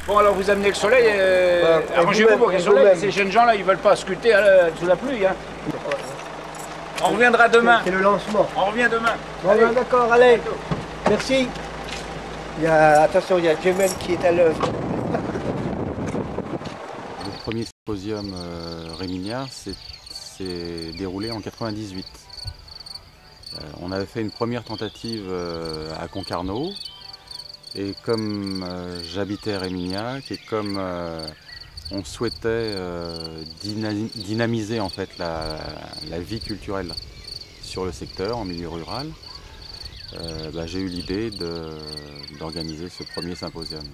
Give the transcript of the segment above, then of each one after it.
Bon, alors vous amenez le soleil, arrangez-vous pour qu'il y ait le soleil. Ces jeunes gens-là, ils veulent pas sculpter sous la pluie. Hein. On reviendra demain. C'est le lancement. On revient demain. Bon, ben, d'accord, allez. Merci. Attention, il y a Jemel qui est à l'œuvre. Le premier symposium réminien s'est déroulé en 98. On avait fait une première tentative à Concarneau. Et comme j'habitais à Rémignac et comme on souhaitait dynamiser en fait la vie culturelle sur le secteur, en milieu rural, j'ai eu l'idée d'organiser ce premier symposium.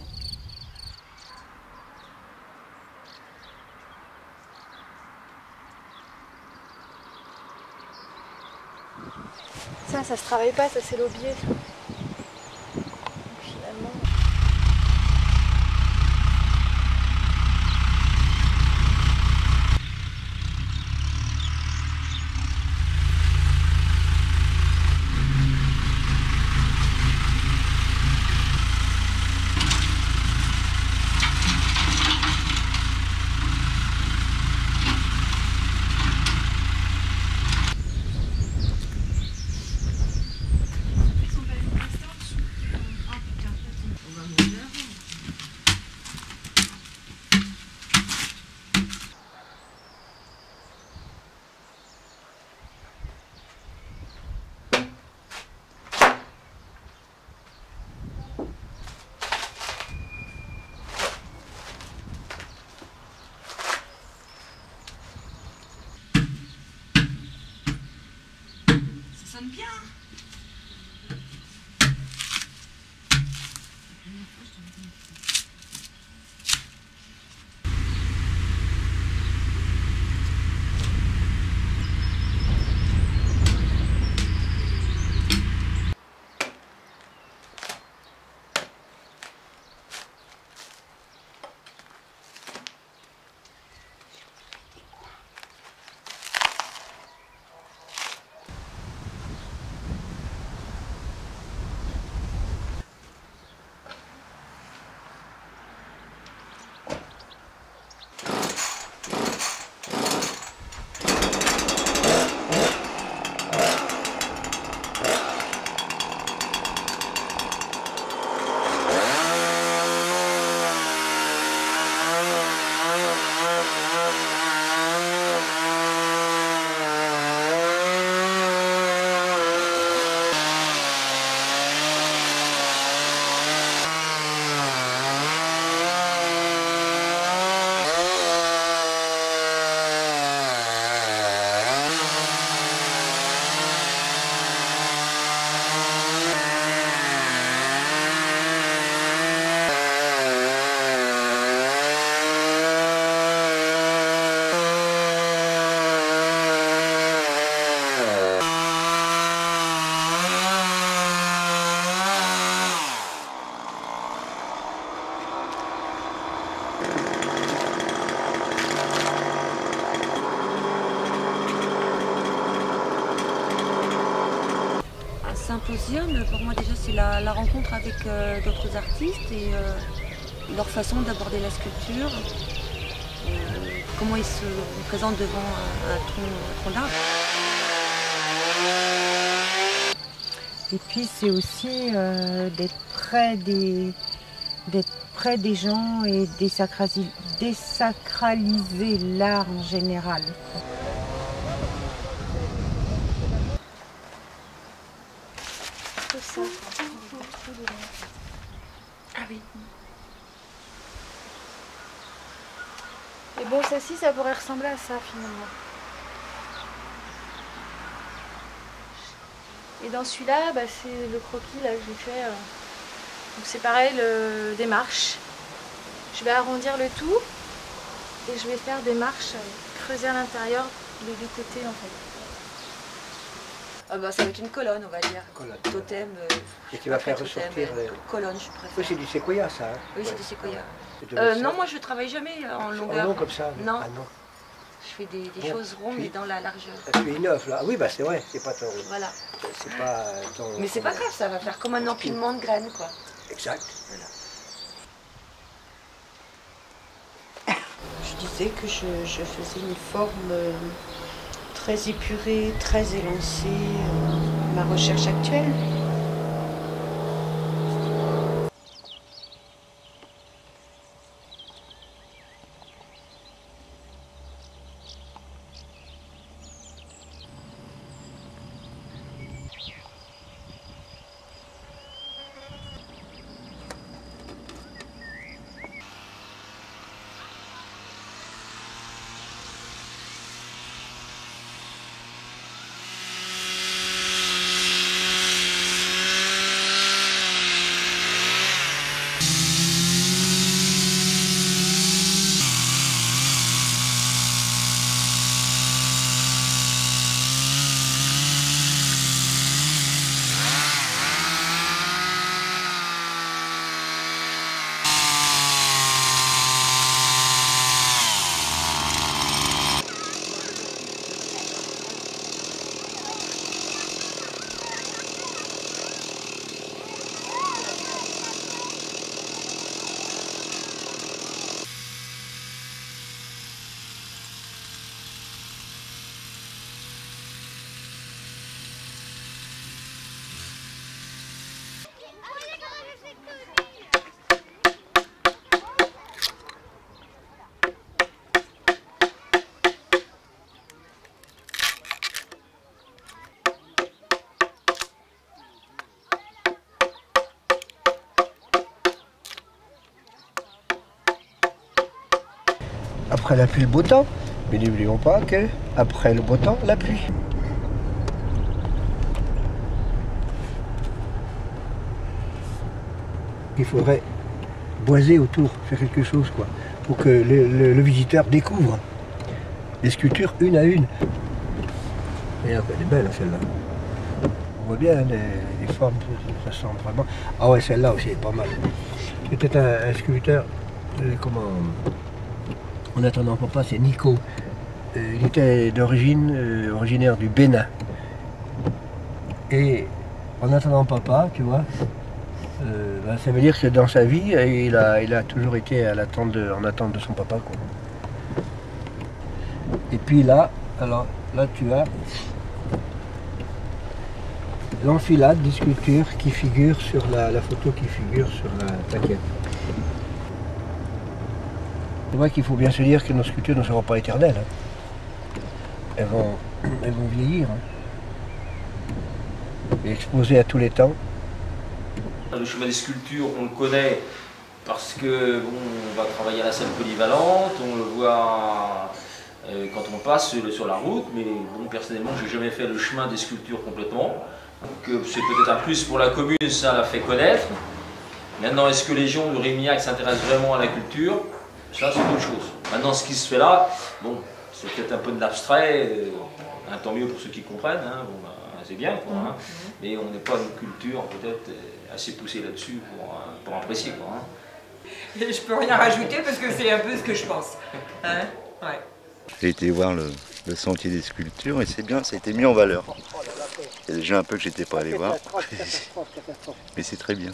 Ça se travaille pas, ça c'est l'aubier. Ça sonne bien. Symposium, pour moi déjà c'est la rencontre avec d'autres artistes et leur façon d'aborder la sculpture, comment ils se présentent devant un tronc d'arbre. Et puis c'est aussi d'être près des gens et désacraliser l'art en général. Ça. Ah oui. Et bon, ça-ci, ça pourrait ressembler à ça finalement. Et dans celui-là, c'est le croquis là, que j'ai fait. Donc c'est pareil, des marches. Je vais arrondir le tout et je vais faire des marches, creuser à l'intérieur les deux côtés en fait. Ah ça va être une colonne, on va dire. Colonne. Totem. Et tu vas faire ressortir les... Colonne, je préfère. Oui, c'est du séquoia, ça. Hein. Oui, c'est du séquoia. Non, moi je travaille jamais en longueur. Non, comme ça. Non. Ah, non. Je fais des choses rondes et dans la largeur. Tu es neuf, là. Ah oui, c'est vrai, c'est pas ton... Voilà. C'est pas ton... Mais c'est pas grave, ça va faire comme un empilement de graines, quoi. Exact. Voilà. disais que je faisais une forme très épurée, très élancée, ma recherche actuelle. Après la pluie, le beau temps. Mais n'oublions pas que après le beau temps, la pluie. Il faudrait boiser autour, faire quelque chose, quoi, pour que le visiteur découvre les sculptures une à une. Et elle est belle, celle-là. On voit bien les formes, ça semble vraiment. Ah ouais, celle-là aussi est pas mal. C'est peut-être un sculpteur, en attendant papa, c'est Nico. Il était d'origine originaire du Bénin. Et en attendant papa, tu vois, ça veut dire que dans sa vie, il a toujours été en attente de son papa, quoi. Et puis là, alors là tu as l'enfilade des sculptures qui figurent sur la photo qui figure sur la plaquette. C'est vrai qu'il faut bien se dire que nos sculptures ne seront pas éternelles. Hein. Elles vont vieillir. Hein. Et exposées à tous les temps. Le chemin des sculptures, on le connaît parce que bon, on va travailler à la salle polyvalente, on le voit quand on passe sur la route, mais bon, personnellement, j'ai jamais fait le chemin des sculptures complètement. Donc c'est peut-être un plus pour la commune, ça l'a fait connaître. Maintenant, est-ce que les gens de Réminiac s'intéressent vraiment à la culture? Ça, c'est autre chose. Maintenant, ce qui se fait là, bon, c'est peut-être un peu de l'abstrait, tant mieux pour ceux qui comprennent, hein, bon, c'est bien, quoi, hein, mais on n'est pas une culture peut-être assez poussée là-dessus pour apprécier, quoi, hein. Et je peux rien rajouter parce que c'est un peu ce que je pense. Hein, ouais. J'ai été voir le sentier des sculptures et c'est bien, ça a été mis en valeur. Il y a déjà un peu que j'étais pas allé voir, mais c'est très bien.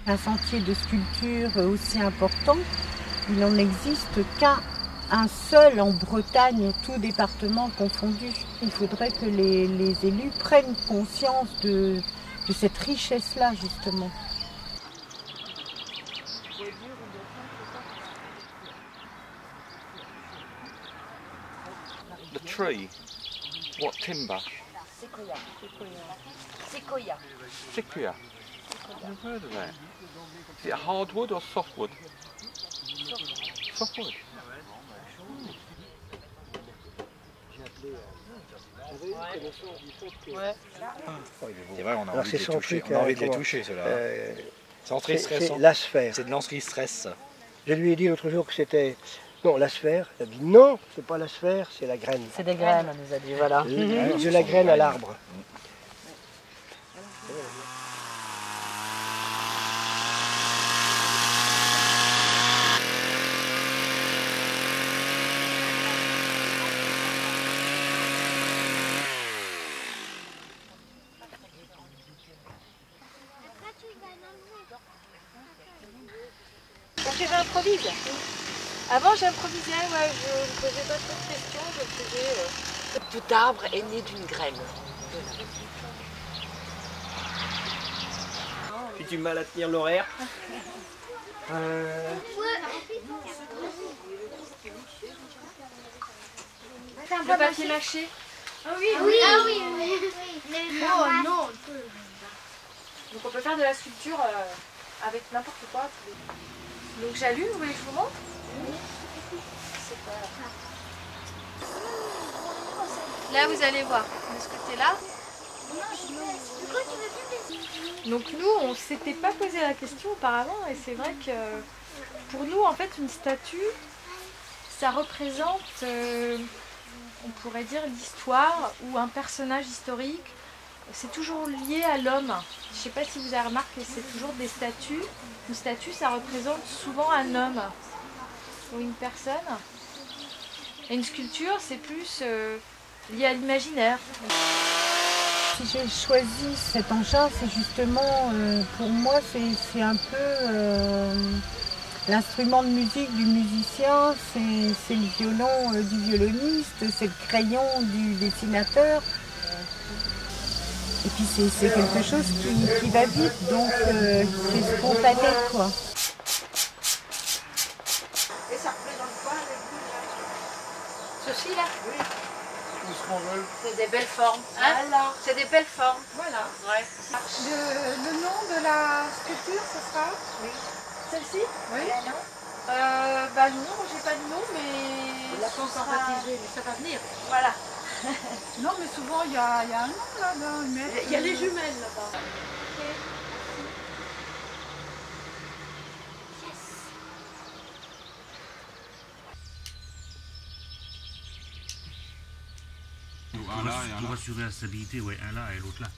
Un sentier de sculpture aussi important, il n'en existe qu'un seul en Bretagne, tout département confondu. Il faudrait que les élus prennent conscience de cette richesse-là, justement. The tree, what timber? Sequoia. Sequoia. Sequoia. I've never heard of that. Is it hardwood or softwood? Softwood. C'est vrai, on a envie de les toucher. On a envie de les toucher, ceux-là. C'est la sphère. C'est de l'anti-stress. Je lui ai dit l'autre jour que c'était... Non, la sphère. Elle a dit non, c'est pas la sphère, c'est la graine. C'est des graines, on nous a dit, voilà. De la graine à l'arbre. que j'improvise. Avant j'improvisais, ouais, je ne posais pas trop de questions, je faisais... Tout arbre est né d'une graine. J'ai du mal à tenir l'horaire. Le papier mâché. Ah oui, oui. Ah oui, oui. Oh non. Donc on peut faire de la sculpture avec n'importe quoi. Donc j'allume, vous voulez que je vous montre? C'est pas... Là vous allez voir, de ce côté-là. Donc nous on s'était pas posé la question auparavant et c'est vrai que pour nous en fait une statue ça représente on pourrait dire l'histoire ou un personnage historique. C'est toujours lié à l'homme. Je ne sais pas si vous avez remarqué, c'est toujours des statues. Une statue, ça représente souvent un homme ou une personne. Et une sculpture, c'est plus lié à l'imaginaire. Si j'ai choisi cet engin, c'est justement, pour moi, c'est un peu l'instrument de musique du musicien, c'est le violon du violoniste, c'est le crayon du dessinateur. Et puis c'est quelque chose qui va vite, donc c'est spontané, quoi. Et ça représente quoi avec vous là? Ceci là? Oui. C'est des belles formes. Hein? Voilà. C'est des belles formes. Voilà. Ouais. Le nom de la sculpture, ce sera? Oui. Celle-ci? Oui. Bah non, j'ai pas de nom, mais... Il n'a pas encore baptisé, mais ça va venir. Voilà. Non, mais souvent, il y a un nom là-bas. Il y a les jumelles là-bas. Pour assurer la stabilité, ouais, un là et l'autre là.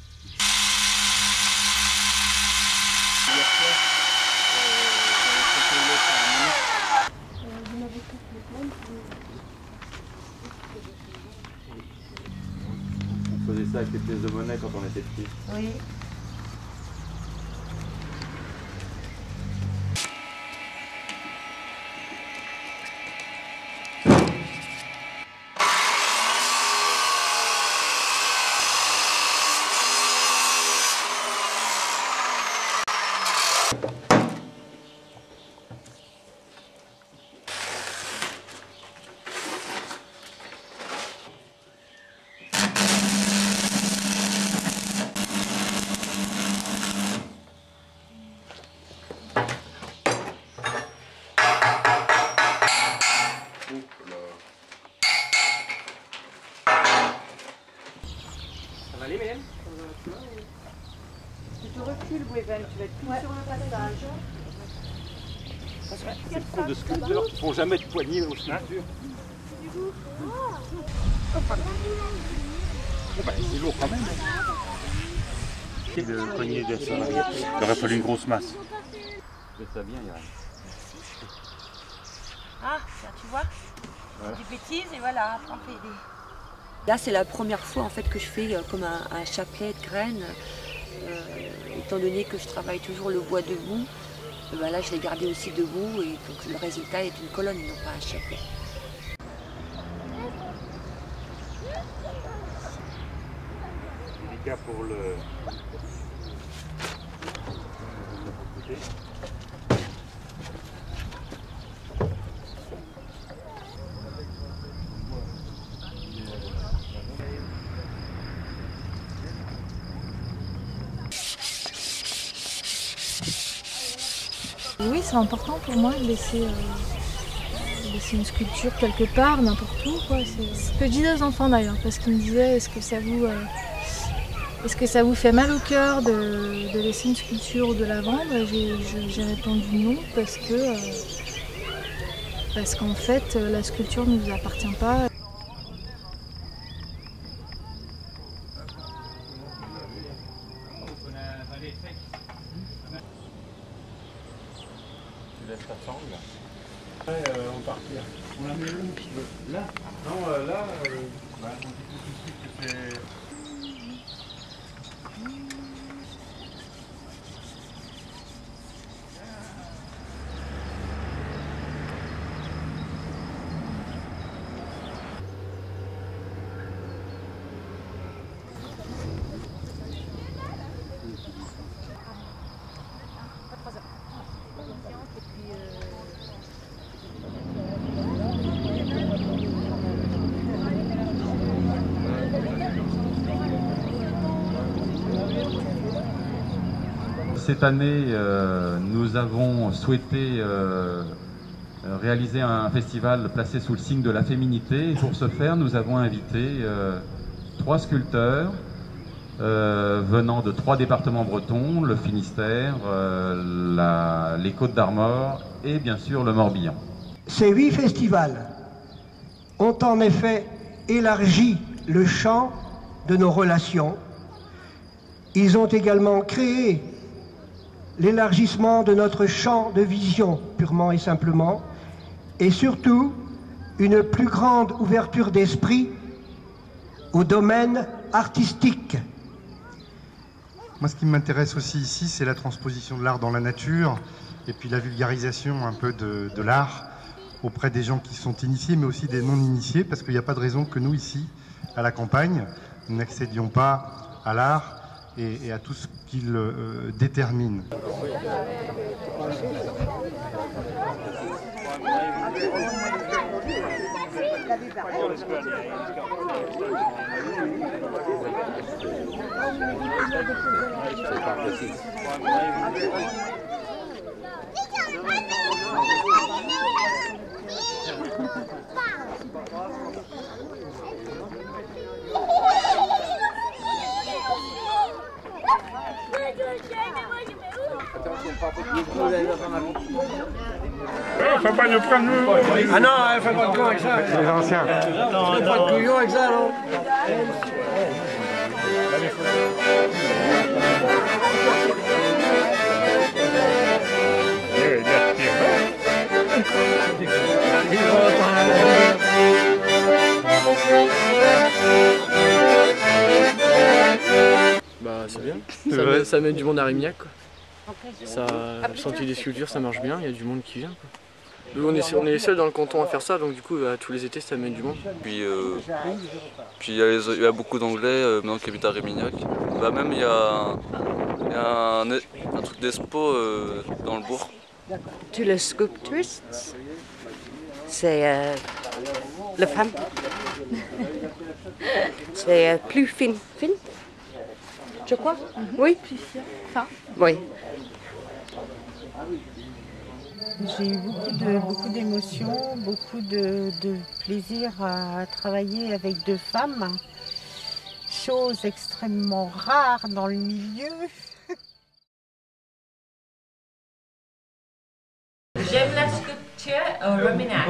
On faisait ça avec les pièces de monnaie quand on était petits. Oui. Ça va aller, Mélène? Tu te recules, Bouéven, tu vas être plus sur le passage. C'est trop de sculpteurs qui font jamais de poignée aux sculptures. Bon, bah, c'est lourd quand même. Le poignet de ça, il aurait fallu une grosse masse. Fais ça bien, Yann. Ah, tu vois, Ouais. du bêtise et voilà, après on fait des... Là, c'est la première fois en fait que je fais comme un chapelet de graines. Étant donné que je travaille toujours le bois debout, ben là je l'ai gardé aussi debout et donc le résultat est une colonne, non pas un chapelet. Les gars pour le... Oui, c'est important pour moi de laisser une sculpture quelque part, n'importe où, quoi. C'est ce que je disais aux enfants d'ailleurs, parce qu'ils me disaient est-ce que ça vous fait mal au cœur de laisser une sculpture ou de la vendre? Et j'ai répondu non, parce qu'en fait la sculpture ne nous appartient pas. Tu laisses ta sangle. On partir. On la met où? Là? Non, là, on dit tout de suite que c'est... cette année, nous avons souhaité réaliser un festival placé sous le signe de la féminité. Et pour ce faire, nous avons invité 3 sculpteurs venant de 3 départements bretons, le Finistère, les Côtes-d'Armor et bien sûr le Morbihan. Ces 8 festivals ont en effet élargi le champ de nos relations. Ils ont également créé l'élargissement de notre champ de vision, purement et simplement, et surtout une plus grande ouverture d'esprit au domaine artistique. Moi, ce qui m'intéresse aussi ici, c'est la transposition de l'art dans la nature et puis la vulgarisation un peu de l'art auprès des gens qui sont initiés, mais aussi des non-initiés, parce qu'il n'y a pas de raison que nous, ici, à la campagne, nous n'accédions pas à l'art et à tout ce qu'il détermine. Faut pas nous prendre nous. Ah non, fais pas de con avec ça. Les anciens. Non, fais pas de couillon avec ça, non. Bah c'est bien, ça met du monde à Rémignac quoi. Ça, le sentier des sculptures ça marche bien, il y a du monde qui vient quoi. Nous, on est les seuls dans le canton à faire ça, donc du coup tous les étés ça amène du monde. Puis il y a beaucoup d'anglais maintenant qui habitent à Rémignac. Bah, même il y a un truc d'expo dans le bourg. Tu le sculptrice, c'est la femme. C'est plus fine. Fine, je crois. Oui. Plus fin. Oui. J'ai eu beaucoup d'émotions, beaucoup de plaisir à travailler avec 2 femmes. Chose extrêmement rare dans le milieu. J'aime la sculpture au Rémignac.